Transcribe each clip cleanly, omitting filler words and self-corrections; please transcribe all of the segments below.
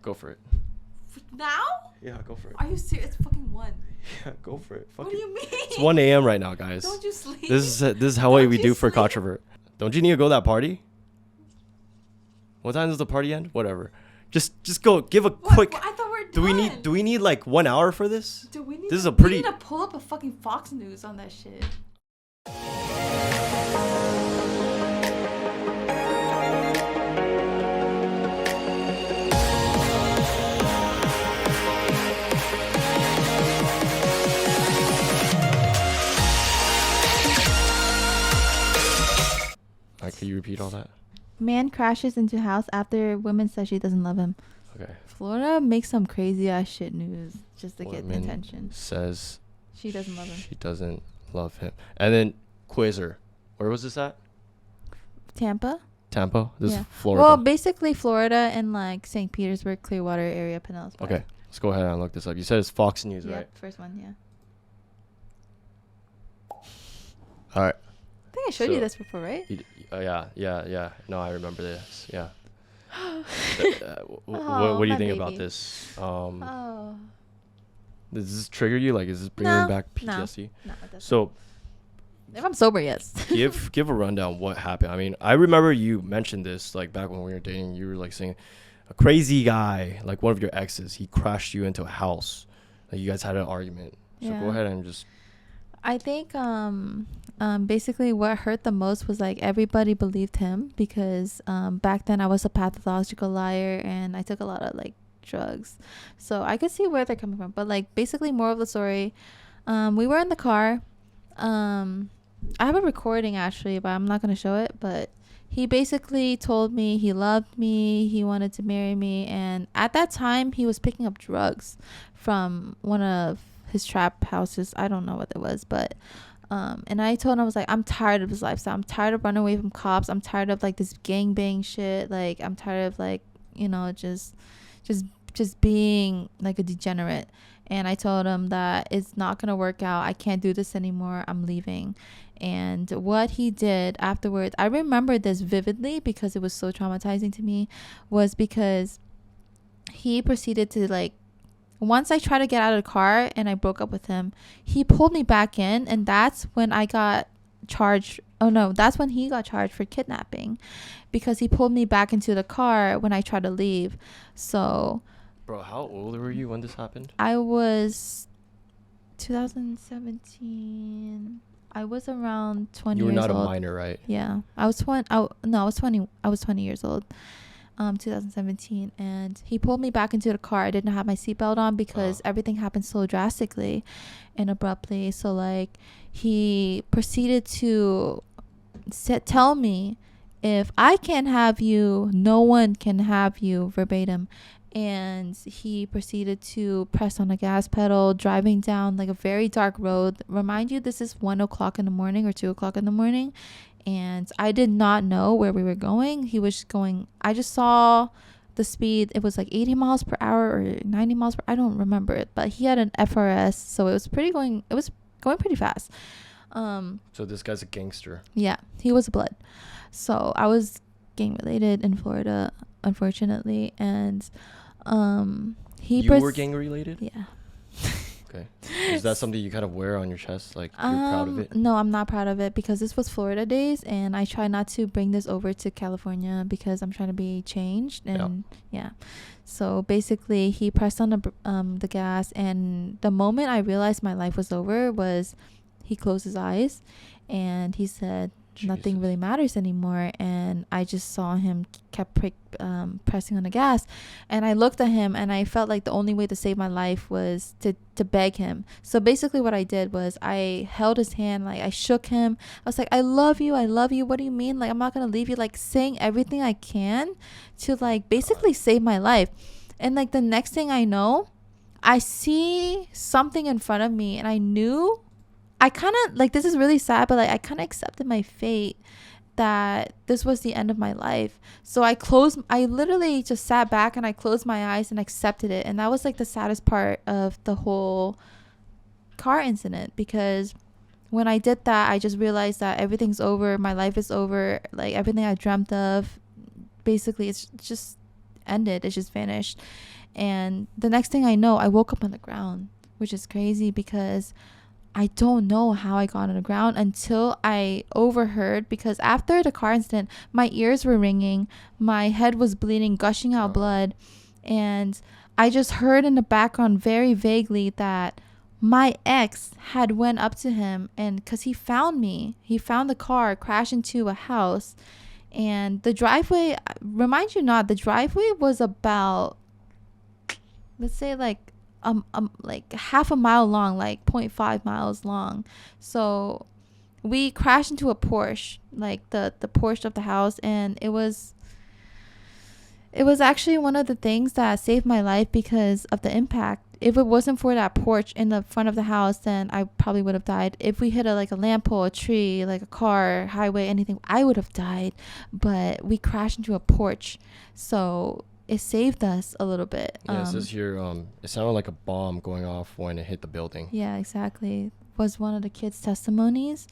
Go for it. Now? Yeah, go for it. Are you serious? It's fucking 1. Yeah, go for it. What do you mean? It's 1 a.m. right now, guys. Don't you sleep? This is how we do for Controvert. Don't you need to go to that party? What time does the party end? Whatever. Just go. Give a quick. I thought we're done. Do we need like 1 hour for this? We This is a pretty. We need to pull up a fucking Fox News on that shit. Can you repeat all that? Man crashes into house after woman says she doesn't love him. Okay. Florida makes some crazy ass shit news just to get Woman attention. Says she doesn't love him. She doesn't love him. And then Quizzer. Where was this at? Tampa. This is Florida. Well, basically Florida and like St. Petersburg, Clearwater area, Pinellas Park. Okay. Let's go ahead and look this up. You said it's Fox News, yeah, right? First one, yeah. All right. I think I showed you this before, right? Yeah. No, I remember this. Yeah. What do you think about this? Does this trigger you? Like, is this bringing back PTSD? No, it doesn't. So, if I'm sober, yes. give a rundown what happened. I mean, I remember you mentioned this like back when we were dating. You were like saying a crazy guy, like one of your exes, he crashed you into a house. Like you guys had an argument. So go ahead and just. I think basically what hurt the most was like everybody believed him because back then I was a pathological liar and I took a lot of like drugs, so I could see where they're coming from. But like basically, moral of the story, we were in the car. I have a recording actually, but I'm not gonna show it. But he basically told me he loved me, he wanted to marry me, and at that time he was picking up drugs from one of his trap houses. I don't know what it was, but and I told him, I was like, I'm tired of this lifestyle. I'm tired of running away from cops. I'm tired of like this gangbang shit. Like I'm tired of like, you know, just being like a degenerate. And I told him that it's not gonna work out. I can't do this anymore. I'm leaving. And what he did afterwards, I remember this vividly because it was so traumatizing to me, was because he proceeded to like, once I tried to get out of the car and I broke up with him, he pulled me back in, and that's when I got charged. Oh no, that's when he got charged for kidnapping, because he pulled me back into the car when I tried to leave. So, bro, how old were you when this happened? I was 2017. I was around 20 years old. You were not a minor, right? Yeah. I was 20. I was 20 years old. 2017, and he pulled me back into the car. I didn't have my seatbelt on because everything happened so drastically and abruptly. So like he proceeded to tell me, if I can't have you, no one can have you, verbatim. And he proceeded to press on the gas pedal, driving down like a very dark road. Remind you, this is 1:00 in the morning or 2:00 in the morning. And I did not know where we were going. He was going, I just saw the speed. It was like 80 miles per hour or 90 miles per hour. I don't remember it, but he had an FRS. So it was going pretty fast. So this guy's a gangster. Yeah, he was a blood. So I was gang related in Florida, unfortunately. And you were gang related? Yeah. Okay. Is that something you kind of wear on your chest? Like you're proud of it? No, I'm not proud of it because this was Florida days, and I try not to bring this over to California because I'm trying to be changed. And yeah. So basically, he pressed on the gas, and the moment I realized my life was over was he closed his eyes, and he said, nothing really matters anymore. And I just saw him kept pressing on the gas, and I looked at him, and I felt like the only way to save my life was to beg him. So basically what I did was I held his hand, like I shook him. I was like, I love you, what do you mean? Like, I'm not gonna leave you. Like saying everything I can to like basically save my life. And like the next thing I know, I see something in front of me, and I knew, I kind of like, this is really sad, but like I kind of accepted my fate, that this was the end of my life. So I literally just sat back and I closed my eyes and accepted it. And that was like the saddest part of the whole car incident, because when I did that, I just realized that everything's over. My life is over. Like everything I dreamt of, basically it's just ended. It just vanished. And the next thing I know, I woke up on the ground, which is crazy because I don't know how I got on the ground until I overheard, because after the car incident, my ears were ringing, my head was bleeding, gushing out blood, and I just heard in the background very vaguely that my ex had went up to him, and because he found the car crash into a house, and the driveway, remind you not, the driveway was about, let's say like half a mile long, like 0.5 miles long. So we crashed into a Porsche, like the Porsche of the house, and it was actually one of the things that saved my life because of the impact. If it wasn't for that porch in the front of the house, then I probably would have died. If we hit like a lamppost, a tree, like a car, highway, anything, I would have died. But we crashed into a porch, so it saved us a little bit. Yeah, it says here, it sounded like a bomb going off when it hit the building. Yeah, exactly. Was one of the kids' testimonies.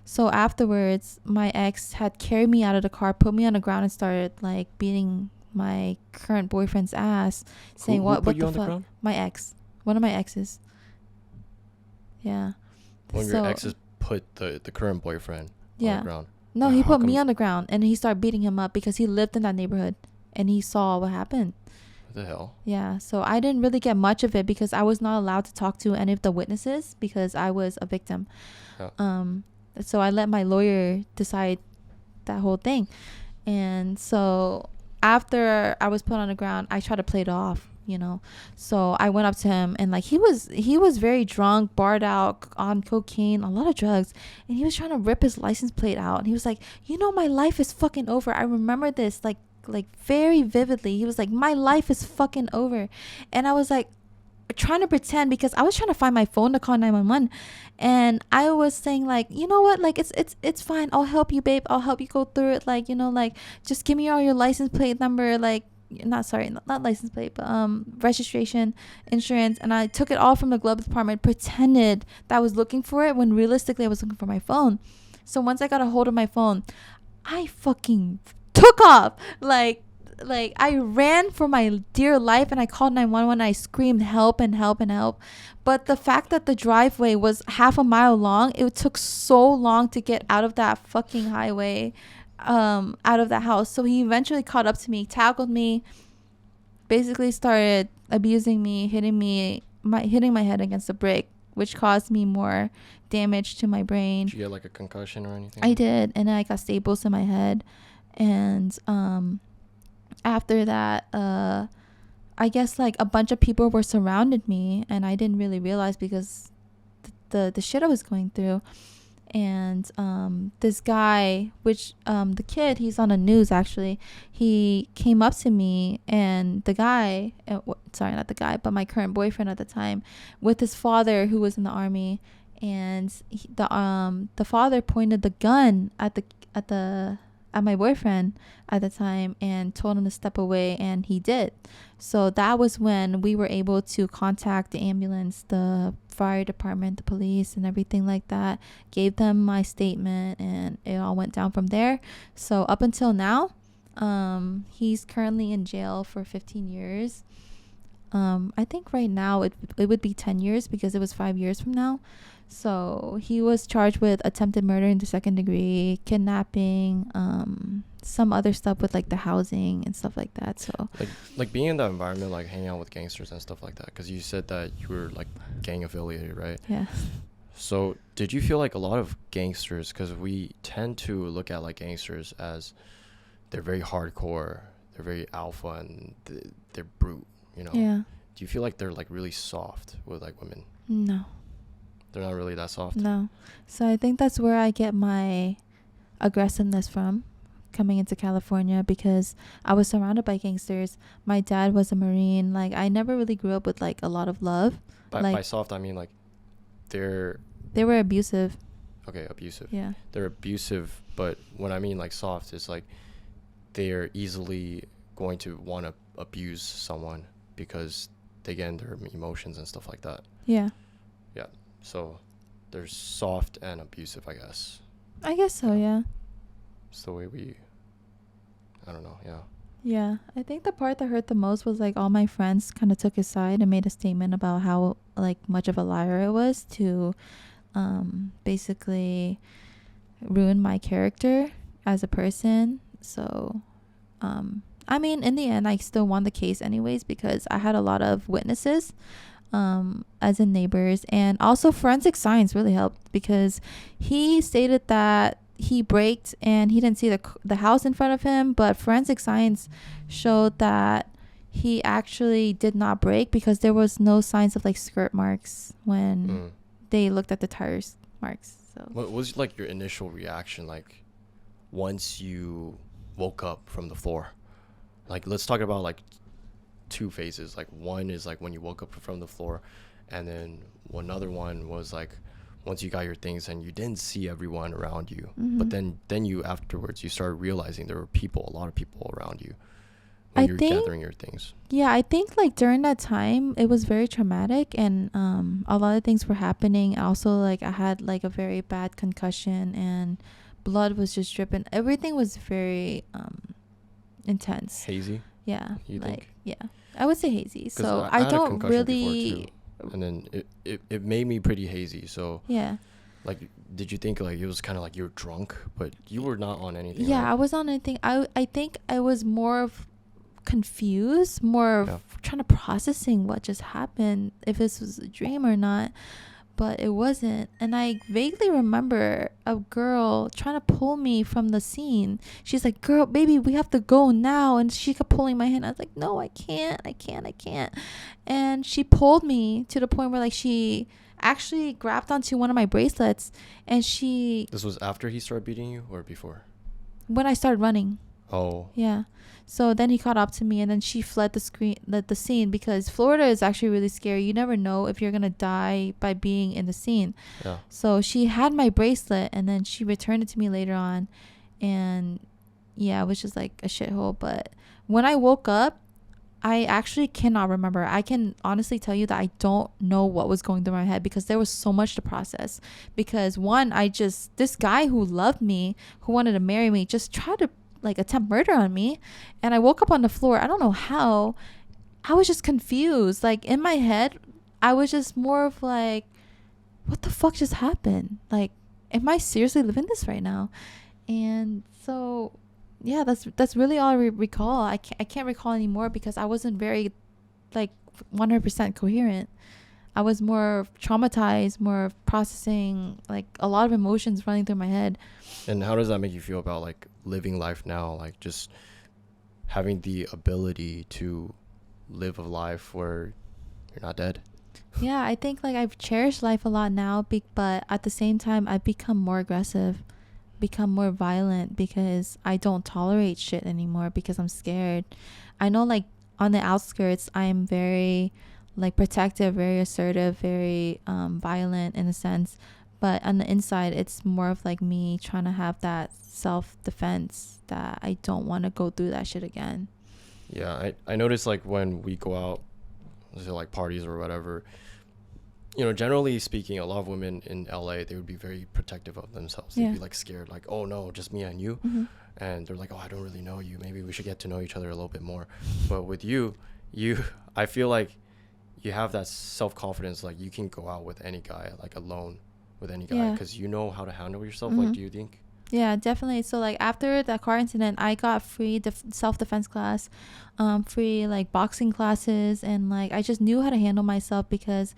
So afterwards, my ex had carried me out of the car, put me on the ground, and started like beating my current boyfriend's ass, saying, Who put you the on the fuck? ground? My ex. One of my exes. Yeah. When your exes put the current boyfriend on the ground. No, he put me on the ground, and he started beating him up because he lived in that neighborhood and he saw what happened. What the hell? Yeah, so I didn't really get much of it because I was not allowed to talk to any of the witnesses because I was a victim. Yeah. So I let my lawyer decide that whole thing. And so after I was put on the ground, I tried to play it off, So I went up to him, and like he was very drunk, barred out, on cocaine, a lot of drugs, and he was trying to rip his license plate out. And he was like, my life is fucking over. I remember this like very vividly. He was like, my life is fucking over. And I was like trying to pretend, because I was trying to find my phone to call 911, and I was saying like, you know what, like it's fine, I'll help you, babe, I'll help you go through it, like, like just give me all your license plate number, like not license plate, but registration, insurance. And I took it all from the glove department, pretended that I was looking for it when realistically I was looking for my phone. So once I got a hold of my phone, I fucking took off. Like I ran for my dear life, and I called 911. I screamed help and help and help. But the fact that the driveway was half a mile long, it took so long to get out of that fucking highway, out of the house. So he eventually caught up to me, tackled me, basically started abusing me, hitting my head against a brick, which caused me more damage to my brain. Did you get like a concussion or anything? I did, and then I got staples in my head. And after that, I guess like a bunch of people were surrounded me, and I didn't really realize because the shit I was going through. And this guy, which the kid, he's on the news actually, he came up to me, and the guy, sorry, not the guy, but my current boyfriend at the time, with his father who was in the army, and the father pointed the gun at my boyfriend at the time and told him to step away, and he did. So that was when we were able to contact the ambulance, the fire department, the police, and everything like that. Gave them my statement, and it all went down from there. So up until now, he's currently in jail for 15 years. I think right now it would be 10 years because it was 5 years from now. So he was charged with attempted murder in the second degree, kidnapping, some other stuff with like the housing and stuff like that. So like being in that environment, like hanging out with gangsters and stuff like that, because you said that you were like gang affiliated, right? Yeah. So did you feel like a lot of gangsters, because we tend to look at like gangsters as they're very hardcore, they're very alpha, and they're brute, Yeah. Do you feel like they're like really soft with like women? No. They're not really that soft? No. So I think that's where I get my aggressiveness from, coming into California, because I was surrounded by gangsters. My dad was a Marine. Like, I never really grew up with like a lot of love. By soft, I mean like they were abusive. Okay, abusive. Yeah. They're abusive, but when I mean like soft, it's like they're easily going to want to abuse someone because they get in their emotions and stuff like that. Yeah. Yeah. So they're soft and abusive, I guess. I guess so, yeah. It's the way I don't know, yeah. Yeah, I think the part that hurt the most was like all my friends kind of took his side and made a statement about how like much of a liar it was to basically ruin my character as a person. So I mean, in the end, I still won the case anyways because I had a lot of witnesses, as in neighbors, and also forensic science really helped because he stated that he braked and he didn't see the house in front of him, but forensic science showed that he actually did not brake because there was no signs of like skirt marks when they looked at the tires marks. So What was like your initial reaction like once you woke up from the floor? Like, let's talk about like two phases. Like, one is like when you woke up from the floor, and then another one was like once you got your things and you didn't see everyone around you, but then you afterwards you started realizing there were a lot of people around you when you're gathering your things. Yeah, I think like during that time it was very traumatic, and a lot of things were happening. Also, like I had like a very bad concussion and blood was just dripping. Everything was very intense. Hazy? Yeah. You like think? yeah. I would say hazy. So I I had a don't concussion really before too, and then it made me pretty hazy. So yeah. like, did you think like it was kind of like you're drunk, but you were not on anything? Yeah, right? I was on anything. I think I was more of confused, more of trying to processing what just happened, if this was a dream or not, but it wasn't. And I vaguely remember a girl trying to pull me from the scene. She's like, girl, baby, we have to go now. And she kept pulling my hand. I was like, no, I can't. And she pulled me to the point where like she actually grabbed onto one of my bracelets, and This was after he started beating you or before? when I started running. Oh. Yeah. So then he caught up to me, and then she fled the scene, because Florida is actually really scary. You never know if you're going to die by being in the scene. Yeah. So she had my bracelet, and then she returned it to me later on. And yeah, it was just like a shithole. But when I woke up, I actually cannot remember. I can honestly tell you that I don't know what was going through my head, because there was so much to process. Because one, this guy who loved me, who wanted to marry me, just tried to like attempt murder on me. And I woke up on the floor. I don't know how. I was just confused. Like in my head, I was just more of like, what the fuck just happened? Like, am I seriously living this right now? And so yeah, that's really all I recall. I can't recall anymore, because I wasn't very like 100% coherent. I was more traumatized, more processing, like a lot of emotions running through my head. And how does that make you feel about like living life now, like just having the ability to live a life where you're not dead? Yeah, I think like I've cherished life a lot now, but at the same time I've become more aggressive, become more violent, because I don't tolerate shit anymore, because I'm scared. I know like on the outskirts I'm very like protective, very assertive, very violent in a sense, but on the inside it's more of like me trying to have that self-defense, that I don't want to go through that shit again. Yeah, I noticed like when we go out, let's say like parties or whatever, you know, generally speaking, a lot of women in LA, they would be very protective of themselves. They'd be like scared, like, oh no, just me and you. And they're like, oh, I don't really know you. Maybe we should get to know each other a little bit more. But with you, I feel like you have that self-confidence. Like you can go out with any guy, like alone with any guy, because you know how to handle yourself. Like, do you think? Yeah, definitely. So like after that car incident, I got free self-defense class, free like boxing classes, and like I just knew how to handle myself, because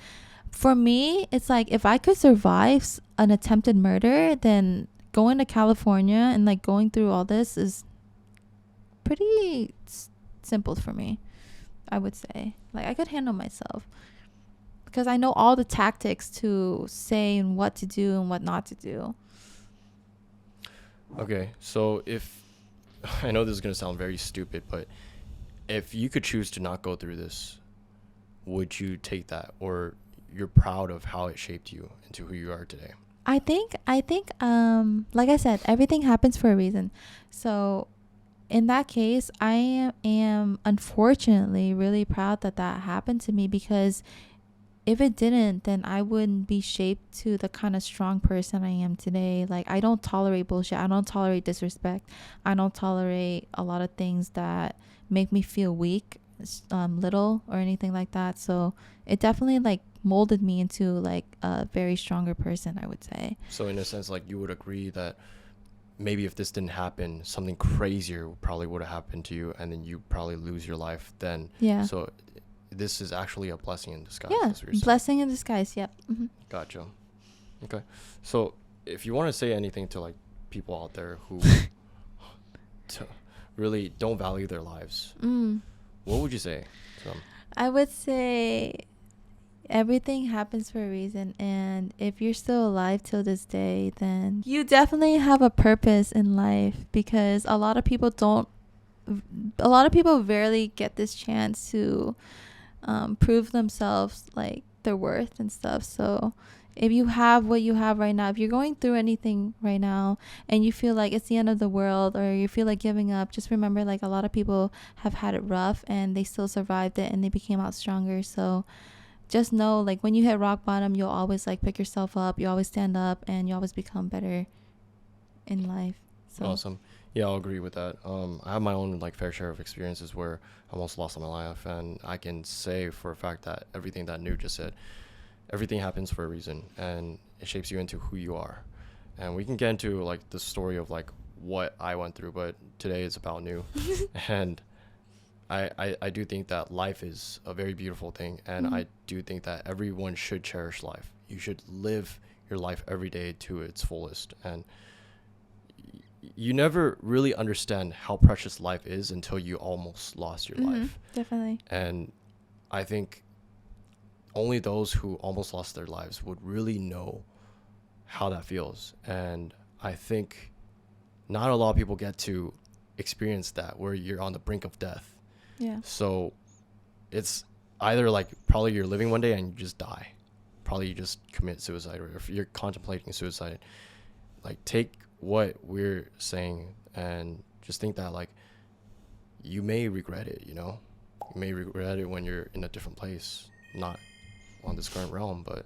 for me, it's like if I could survive an attempted murder, then going to California and like going through all this is pretty simple for me, I would say. Like I could handle myself, because I know all the tactics to say and what to do and what not to do. Okay, so if I know this is going to sound very stupid, but if you could choose to not go through this, would you take that, or you're proud of how it shaped you into who you are today? I think like I said, everything happens for a reason. So in that case, I am unfortunately really proud that happened to me, because if it didn't, then I wouldn't be shaped to the kind of strong person I am today. Like, I don't tolerate bullshit. I don't tolerate disrespect. I don't tolerate a lot of things that make me feel weak, little, or anything like that. So it definitely like molded me into like a very stronger person, I would say. So in a sense, like, you would agree that maybe if this didn't happen, something crazier probably would have happened to you, and then you probably lose your life then. Yeah. So this is actually a blessing in disguise. Yeah, That's what you're saying. blessing in disguise. Yep. Mm-hmm. Gotcha. Okay. So if you want to say anything to like people out there who really don't value their lives, what would you say to them? I would say everything happens for a reason, and if you're still alive till this day, then you definitely have a purpose in life, because a lot of people rarely get this chance to prove themselves, like their worth and stuff. So if you have what you have right now, if you're going through anything right now and you feel like it's the end of the world, or you feel like giving up, just remember, like, a lot of people have had it rough and they still survived it and they became out stronger. So just know, like, when you hit rock bottom, you'll always like pick yourself up, you always stand up, and you always become better in life. So Awesome. Yeah, I'll agree with that. I have my own like fair share of experiences where I almost lost my life, and I can say for a fact that everything that New just said, everything happens for a reason, and it shapes you into who you are. And we can get into like the story of like what I went through, but today it's about New. And I do think that life is a very beautiful thing, and I do think that everyone should cherish life. You should live your life every day to its fullest, and you never really understand how precious life is until you almost lost your life. Definitely. And I think only those who almost lost their lives would really know how that feels. And I think not a lot of people get to experience that, where you're on the brink of death. Yeah. So it's either like probably you're living one day and you just die. Probably you just commit suicide, or if you're contemplating suicide, like, take what we're saying and just think that like you may regret it, you know? You may regret it when you're in a different place, not on this current realm, but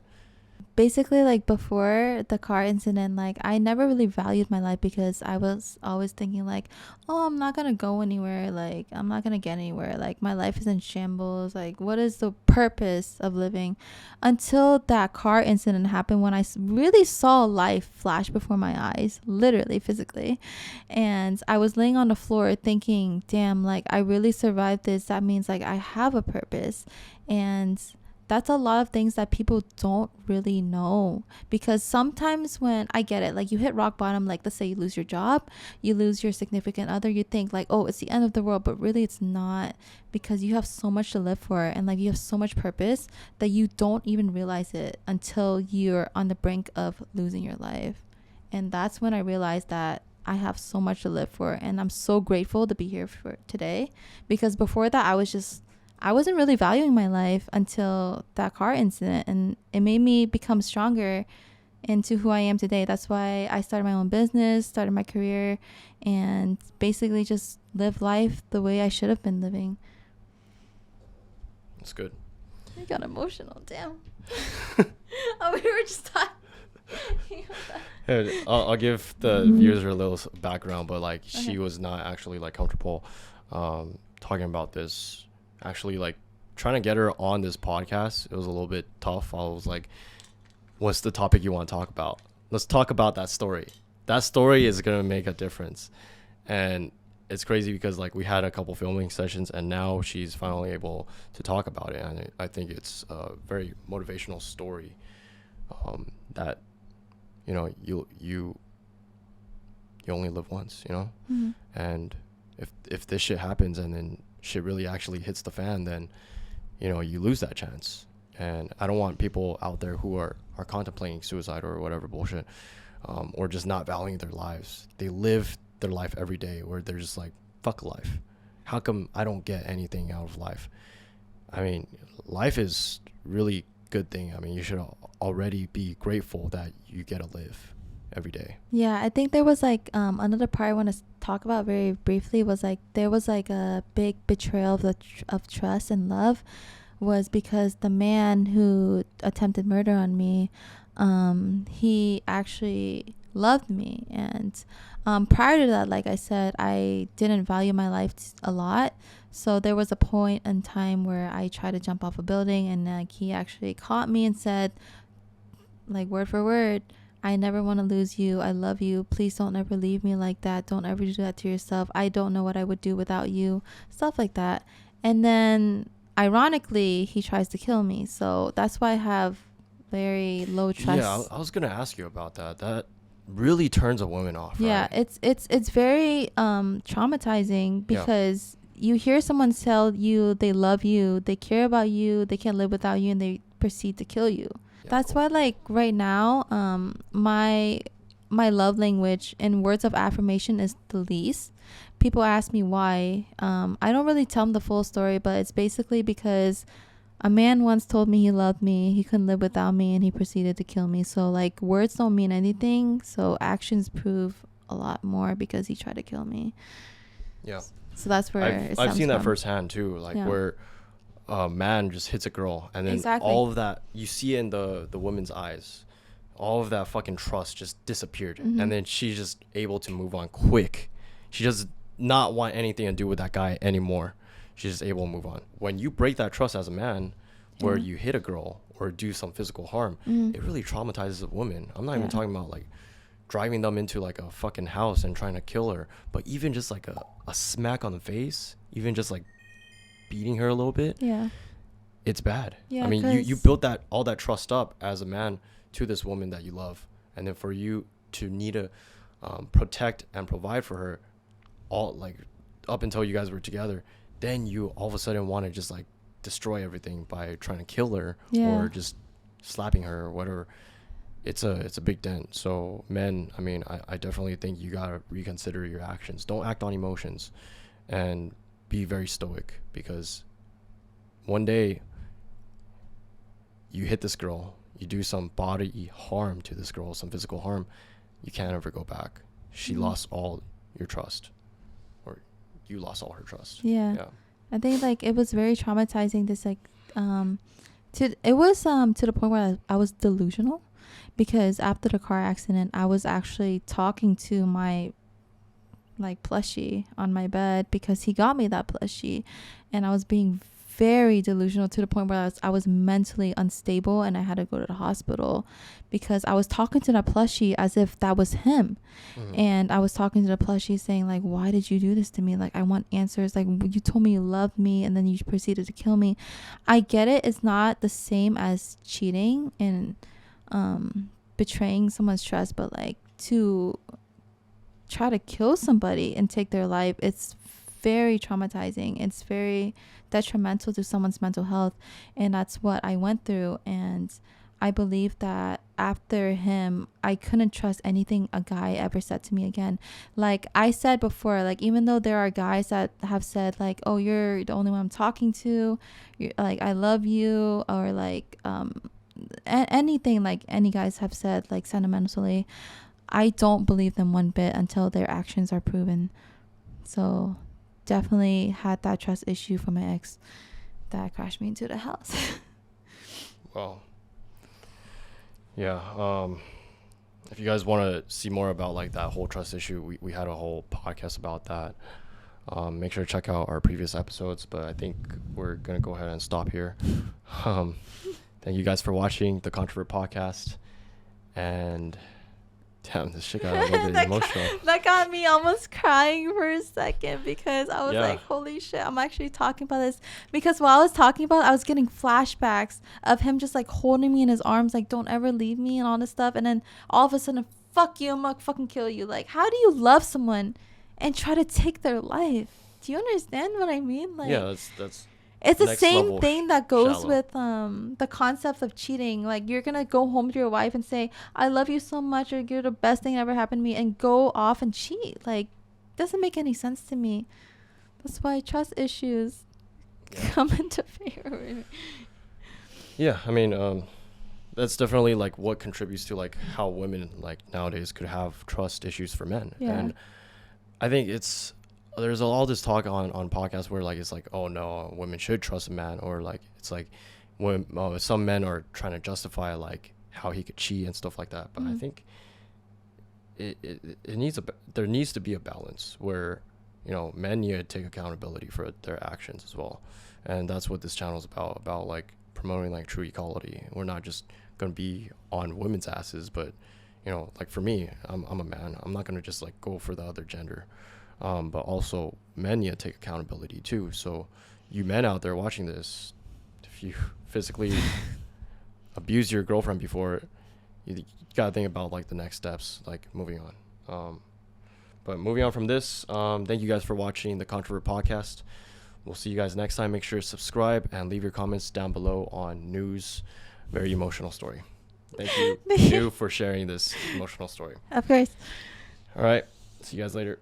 basically, like, before the car incident, like, I never really valued my life, because I was always thinking like, oh, I'm not gonna go anywhere, like, I'm not gonna get anywhere, like, my life is in shambles, like, what is the purpose of living? Until that car incident happened, when I really saw life flash before my eyes, literally, physically. And I was laying on the floor thinking, damn, like, I really survived this. That means like I have a purpose. And that's a lot of things that people don't really know, because sometimes when I get it, like, you hit rock bottom, like, let's say you lose your job, you lose your significant other, you think like, oh, it's the end of the world, but really it's not, because you have so much to live for, and like, you have so much purpose that you don't even realize it until you're on the brink of losing your life. And that's when I realized that I have so much to live for, and I'm so grateful to be here for today, because before that I wasn't really valuing my life until that car incident, and it made me become stronger into who I am today. That's why I started my own business, started my career, and basically just live life the way I should have been living. it's good. I got emotional, damn. Oh, we were just talking. Hey, I'll give the viewers a little background, but like, she was not actually like comfortable talking about this. Actually, like, trying to get her on this podcast, it was a little bit tough. I was like, what's the topic you want to talk about? Let's talk about that story. That story is going to make a difference. And it's crazy because like, we had a couple filming sessions, and now she's finally able to talk about it. And I think it's a very motivational story, that, you know, you only live once, you know? And if this shit happens and then shit really actually hits the fan, then, you know, you lose that chance. And I don't want people out there who are contemplating suicide or whatever bullshit, or just not valuing their lives. They live their life every day where they're just like, fuck life. How come I don't get anything out of life? I mean, life is really good thing. I mean, you should already be grateful that you get to live every day. Yeah, I think there was like another part I want to talk about very briefly was like, there was like a big betrayal of trust and love was because the man who attempted murder on me, he actually loved me. And prior to that, like I said, I didn't value my life a lot. So there was a point in time where I tried to jump off a building, and like he actually caught me and said, like word for word, I never want to lose you. I love you. Please don't ever leave me like that. Don't ever do that to yourself. I don't know what I would do without you. Stuff like that. And then ironically, he tries to kill me. So that's why I have very low trust. Yeah, I was gonna ask you about that. That really turns a woman off. Yeah, right? it's very traumatizing, because you hear someone tell you they love you, they care about you, they can't live without you, and they proceed to kill you. Yeah, That's why, like, right now, my love language in words of affirmation is the least. People ask me why. I don't really tell them the full story, but it's basically because a man once told me he loved me, he couldn't live without me, and he proceeded to kill me. So, like, words don't mean anything, so actions prove a lot more, because he tried to kill me. Yeah. So that's where I've seen that firsthand too, like where a man just hits a girl, and then all of that, you see in the woman's eyes, all of that fucking trust just disappeared. And then she's just able to move on quick. She does not want anything to do with that guy anymore. She's just able to move on. When you break that trust as a man, where you hit a girl or do some physical harm, it really traumatizes a woman. I'm not even talking about like driving them into like a fucking house and trying to kill her, but even just like a smack on the face, even just like beating her a little bit, it's bad. I mean, you built that all that trust up as a man to this woman that you love, and then for you to need to protect and provide for her all, like, up until you guys were together, then you all of a sudden want to just like destroy everything by trying to kill her or just slapping her or whatever. It's a big dent. So men, I mean, I definitely think you gotta reconsider your actions. Don't act on emotions, and be very stoic, because one day you hit this girl, you do some bodily harm to this girl, some physical harm, you can't ever go back. She lost all your trust, or you lost all her trust. Yeah. I think like it was very traumatizing. This like to the point where I was delusional, because after the car accident, I was actually talking to my like plushie on my bed, because he got me that plushie, and I was being very delusional to the point where I was mentally unstable, and I had to go to the hospital, because I was talking to that plushie as if that was him. And I was talking to the plushie saying like, why did you do this to me? Like, I want answers. Like, you told me you loved me, and then you proceeded to kill me. I get it, it's not the same as cheating and betraying someone's trust, but like to try to kill somebody and take their life, it's very traumatizing. It's very detrimental to someone's mental health, and that's what I went through. And I believe that after him, I couldn't trust anything a guy ever said to me again. Like I said before, like, even though there are guys that have said like, oh, you're the only one I'm talking to, you're, like, I love you, or like anything, like any guys have said like sentimentally, I don't believe them one bit until their actions are proven. So definitely had that trust issue from my ex that crashed me into the house. Well, yeah. If you guys want to see more about like that whole trust issue, we had a whole podcast about that. Make sure to check out our previous episodes, but I think we're gonna go ahead and stop here. Thank you guys for watching the Controvert podcast, and damn, this shit got a little bit emotional. That got me almost crying for a second, because I was like, holy shit, I'm actually talking about this. Because while I was talking about it, I was getting flashbacks of him just like holding me in his arms, like, don't ever leave me and all this stuff. And then all of a sudden, fuck you, I'm gonna fucking kill you. Like, how do you love someone and try to take their life? Do you understand what I mean? Like, yeah, that's it's the same thing that goes with the concept of cheating. Like, you're gonna go home to your wife and say, I love you so much, or you're the best thing that ever happened to me, and go off and cheat. Like, doesn't make any sense to me. That's why trust issues come into favor. Yeah, I mean, that's definitely like what contributes to like how women like nowadays could have trust issues for men. And I think it's there's all this talk on podcasts where like it's like, oh no, women should trust a man, or like it's like when some men are trying to justify like how he could cheat and stuff like that. But I think it needs there needs to be a balance where, you know, men need to take accountability for their actions as well. And that's what this channel is about like promoting like true equality. We're not just gonna be on women's asses, but you know, like for me, I'm a man. I'm not gonna just like go for the other gender. But also men need to take accountability too. So you men out there watching this, if you physically abused your girlfriend before, you gotta think about like the next steps, like moving on. But moving on from this, thank you guys for watching the Controvert podcast. We'll see you guys next time. Make sure to subscribe and leave your comments down below on New's very emotional story. Thank you, New, for sharing this emotional story. Of course. All right. See you guys later.